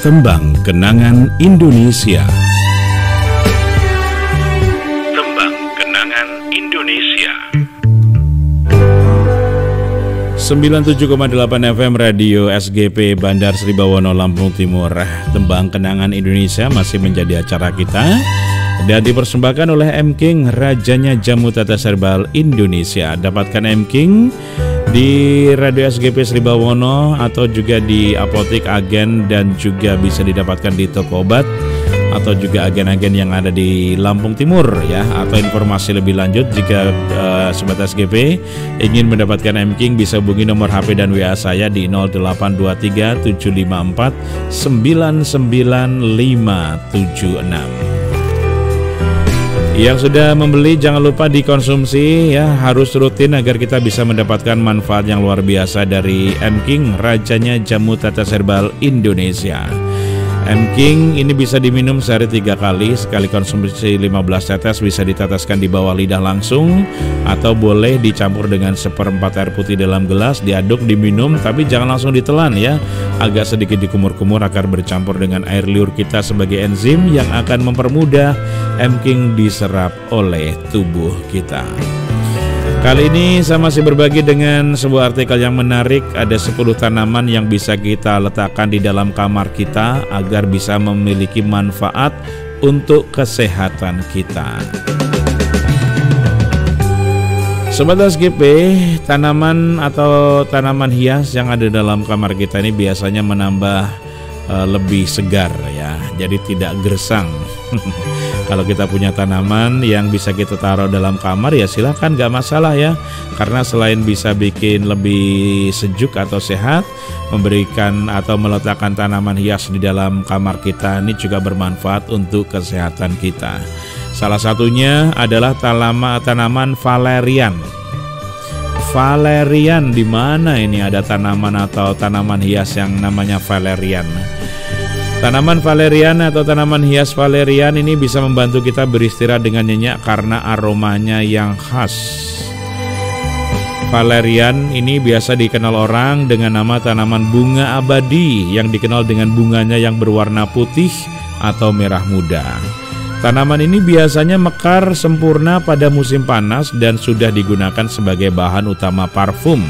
Tembang Kenangan Indonesia. Tembang Kenangan Indonesia. 97,8 FM Radio SGP Bandar Sri Bawono, Lampung Timur. Tembang Kenangan Indonesia masih menjadi acara kita dan dipersembahkan oleh M King, rajanya jamu tetes herbal Indonesia. Dapatkan M King di Radio SGP Sri Bawono atau juga di apotek agen, dan juga bisa didapatkan di toko obat atau juga agen-agen yang ada di Lampung Timur ya. Atau informasi lebih lanjut jika Sobat SGP ingin mendapatkan M King, bisa hubungi nomor HP dan WA saya di 0823 754 99576. Yang sudah membeli jangan lupa dikonsumsi ya, harus rutin agar kita bisa mendapatkan manfaat yang luar biasa dari M King, rajanya jamu tetes herbal Indonesia. M King ini bisa diminum sehari 3 kali, sekali konsumsi 15 tetes bisa diteteskan di bawah lidah langsung, atau boleh dicampur dengan 1/4 air putih dalam gelas, diaduk, diminum, tapi jangan langsung ditelan ya, agak sedikit dikumur-kumur agar bercampur dengan air liur kita sebagai enzim yang akan mempermudah M King diserap oleh tubuh kita. Kali ini saya masih berbagi dengan sebuah artikel yang menarik. Ada 10 tanaman yang bisa kita letakkan di dalam kamar kita agar bisa memiliki manfaat untuk kesehatan kita. Sobat SGP, tanaman atau tanaman hias yang ada dalam kamar kita ini biasanya menambah lebih segar ya, jadi tidak gersang. Kalau kita punya tanaman yang bisa kita taruh dalam kamar ya silahkan, gak masalah ya. Karena selain bisa bikin lebih sejuk atau sehat, memberikan atau meletakkan tanaman hias di dalam kamar kita ini juga bermanfaat untuk kesehatan kita. Salah satunya adalah tanaman valerian. Valerian, di mana ini ada tanaman atau tanaman hias yang namanya valerian? Tanaman valerian atau tanaman hias valerian ini bisa membantu kita beristirahat dengan nyenyak karena aromanya yang khas. Valerian ini biasa dikenal orang dengan nama tanaman bunga abadi, yang dikenal dengan bunganya yang berwarna putih atau merah muda. Tanaman ini biasanya mekar sempurna pada musim panas dan sudah digunakan sebagai bahan utama parfum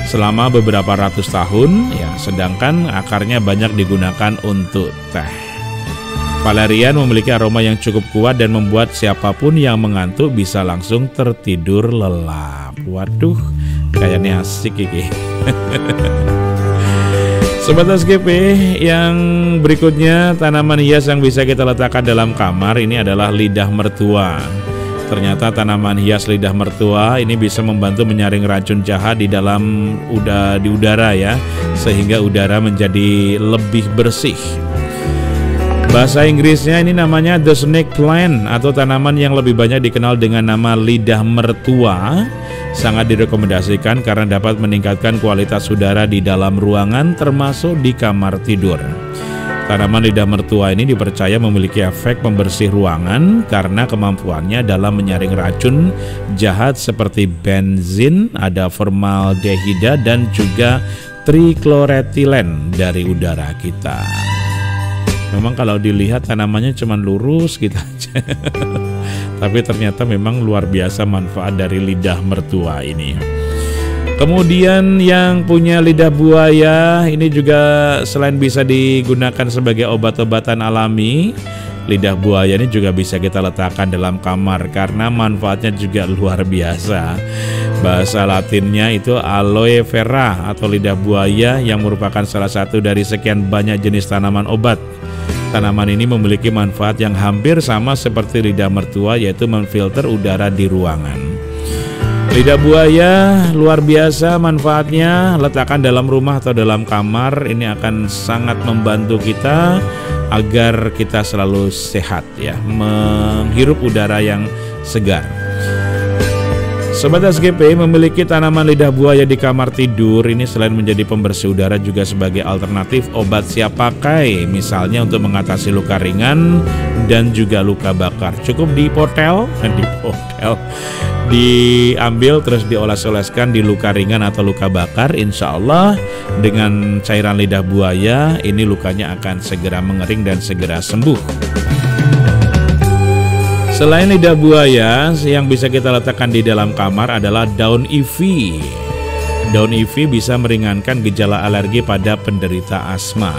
selama beberapa ratus tahun ya, sedangkan akarnya banyak digunakan untuk teh. Valerian memiliki aroma yang cukup kuat dan membuat siapapun yang mengantuk bisa langsung tertidur lelap. Waduh, kayaknya asik ini. Sobat SGP, yang berikutnya tanaman hias yang bisa kita letakkan dalam kamar ini adalah lidah mertua. Ternyata tanaman hias lidah mertua ini bisa membantu menyaring racun jahat di dalam udara ya, sehingga udara menjadi lebih bersih. Bahasa Inggrisnya ini namanya the snake plant atau tanaman yang lebih banyak dikenal dengan nama lidah mertua. Sangat direkomendasikan karena dapat meningkatkan kualitas udara di dalam ruangan termasuk di kamar tidur. Tanaman lidah mertua ini dipercaya memiliki efek pembersih ruangan karena kemampuannya dalam menyaring racun jahat seperti benzin, ada formaldehida dan juga trichloretilen dari udara kita. Memang kalau dilihat tanamannya cuma lurus gitu aja. Tapi ternyata memang luar biasa manfaat dari lidah mertua ini. Kemudian yang punya lidah buaya ini juga selain bisa digunakan sebagai obat-obatan alami, lidah buaya ini juga bisa kita letakkan dalam kamar karena manfaatnya juga luar biasa. Bahasa Latinnya itu aloe vera atau lidah buaya, yang merupakan salah satu dari sekian banyak jenis tanaman obat. Tanaman ini memiliki manfaat yang hampir sama seperti lidah mertua, yaitu memfilter udara di ruangan. Lidah buaya luar biasa manfaatnya, letakkan dalam rumah atau dalam kamar, ini akan sangat membantu kita agar kita selalu sehat ya, menghirup udara yang segar. Sobat SGP, memiliki tanaman lidah buaya di kamar tidur ini selain menjadi pembersih udara juga sebagai alternatif obat siap pakai, misalnya untuk mengatasi luka ringan dan juga luka bakar. Cukup dipotel, diambil terus dioles-oleskan di luka ringan atau luka bakar. Insya Allah dengan cairan lidah buaya ini lukanya akan segera mengering dan segera sembuh. Selain lidah buaya, yang bisa kita letakkan di dalam kamar adalah daun Ivy. Daun Ivy bisa meringankan gejala alergi pada penderita asma.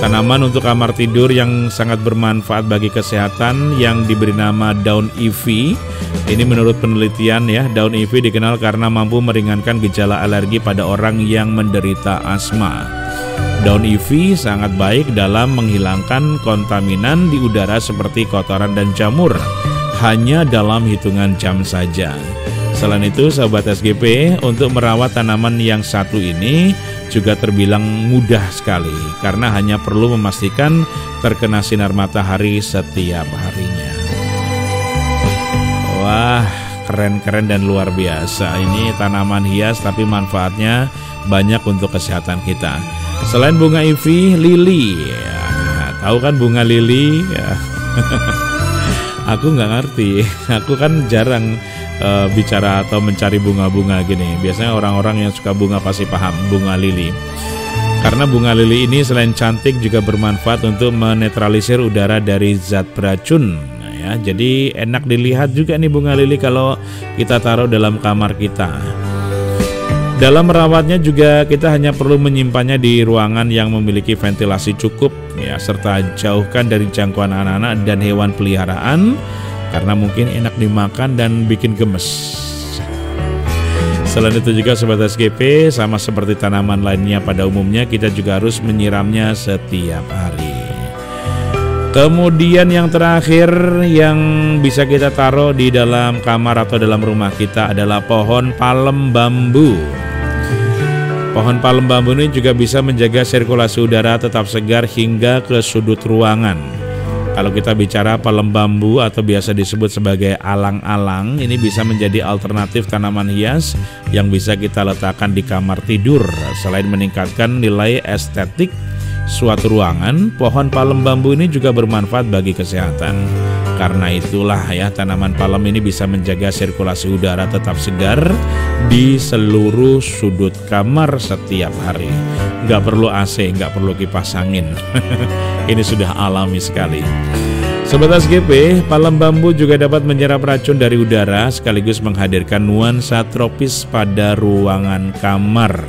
Tanaman untuk kamar tidur yang sangat bermanfaat bagi kesehatan yang diberi nama daun Ivy. Ini menurut penelitian ya, daun Ivy dikenal karena mampu meringankan gejala alergi pada orang yang menderita asma. Daun Ivy sangat baik dalam menghilangkan kontaminan di udara seperti kotoran dan jamur, hanya dalam hitungan jam saja. Selain itu, sahabat SGP, untuk merawat tanaman yang satu ini juga terbilang mudah sekali karena hanya perlu memastikan terkena sinar matahari setiap harinya. Wah, keren-keren dan luar biasa. Ini tanaman hias tapi manfaatnya banyak untuk kesehatan kita. Selain bunga Ivy, lili. Nah, tahu kan bunga lili? Ya. Aku nggak ngerti. Aku kan jarang bicara atau mencari bunga-bunga gini. Biasanya orang-orang yang suka bunga pasti paham bunga lili. Karena bunga lili ini selain cantik juga bermanfaat untuk menetralisir udara dari zat beracun. Nah, ya, jadi enak dilihat juga nih bunga lili kalau kita taruh dalam kamar kita. Dalam merawatnya juga kita hanya perlu menyimpannya di ruangan yang memiliki ventilasi cukup ya, serta jauhkan dari jangkauan anak-anak dan hewan peliharaan karena mungkin enak dimakan dan bikin gemes. Selain itu juga sobat SGP, sama seperti tanaman lainnya pada umumnya, kita juga harus menyiramnya setiap hari. Kemudian yang terakhir yang bisa kita taruh di dalam kamar atau dalam rumah kita adalah pohon palem bambu. Pohon palem bambu ini juga bisa menjaga sirkulasi udara tetap segar hingga ke sudut ruangan. Kalau kita bicara palem bambu atau biasa disebut sebagai alang-alang, ini bisa menjadi alternatif tanaman hias yang bisa kita letakkan di kamar tidur. Selain meningkatkan nilai estetik suatu ruangan, pohon palem bambu ini juga bermanfaat bagi kesehatan. Karena itulah ya, tanaman palem ini bisa menjaga sirkulasi udara tetap segar di seluruh sudut kamar setiap hari. Nggak perlu AC, nggak perlu kipas angin. Ini sudah alami sekali. Sobat SGP, palem bambu juga dapat menyerap racun dari udara sekaligus menghadirkan nuansa tropis pada ruangan kamar.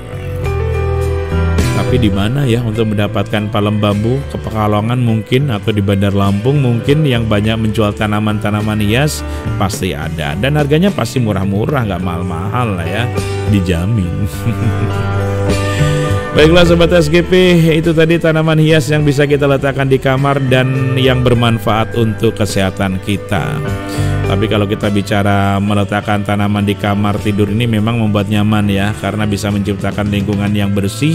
Tapi di mana ya untuk mendapatkan palem bambu? Ke Pekalongan mungkin, atau di Bandar Lampung mungkin yang banyak menjual tanaman-tanaman hias pasti ada. Dan harganya pasti murah-murah, nggak mahal-mahal lah ya, dijamin. Baiklah sobat SGP, itu tadi tanaman hias yang bisa kita letakkan di kamar dan yang bermanfaat untuk kesehatan kita. Tapi kalau kita bicara meletakkan tanaman di kamar tidur ini memang membuat nyaman ya, karena bisa menciptakan lingkungan yang bersih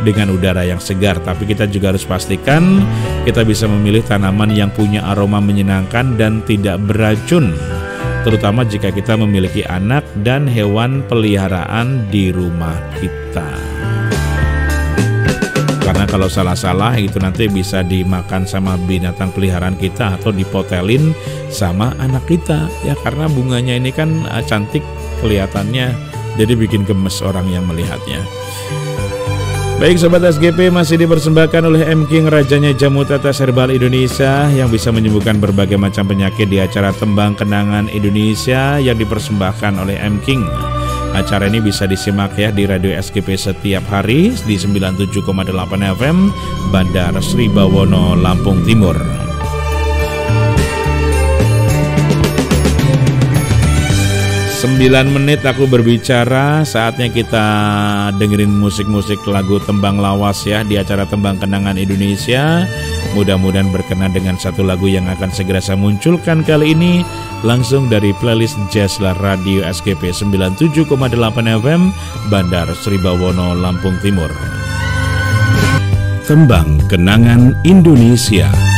dengan udara yang segar. Tapi kita juga harus pastikan kita bisa memilih tanaman yang punya aroma menyenangkan dan tidak beracun, terutama jika kita memiliki anak dan hewan peliharaan di rumah kita. Karena kalau salah-salah itu nanti bisa dimakan sama binatang peliharaan kita atau dipotelin sama anak kita ya, karena bunganya ini kan cantik kelihatannya, jadi bikin gemes orang yang melihatnya. Baik sobat SGP, masih dipersembahkan oleh M King, rajanya jamu tetes herbal Indonesia yang bisa menyembuhkan berbagai macam penyakit di acara Tembang Kenangan Indonesia yang dipersembahkan oleh M King. Acara ini bisa disimak ya di Radio SGP setiap hari di 97,8 FM Bandar Sri Bawono, Lampung Timur. 9 menit aku berbicara, saatnya kita dengerin musik-musik lagu tembang lawas ya di acara Tembang Kenangan Indonesia. Mudah-mudahan berkenan dengan satu lagu yang akan segera saya munculkan kali ini langsung dari playlist Jazzlar Radio SGP 97,8 FM Bandar Sri Bawono, Lampung Timur. Tembang Kenangan Indonesia.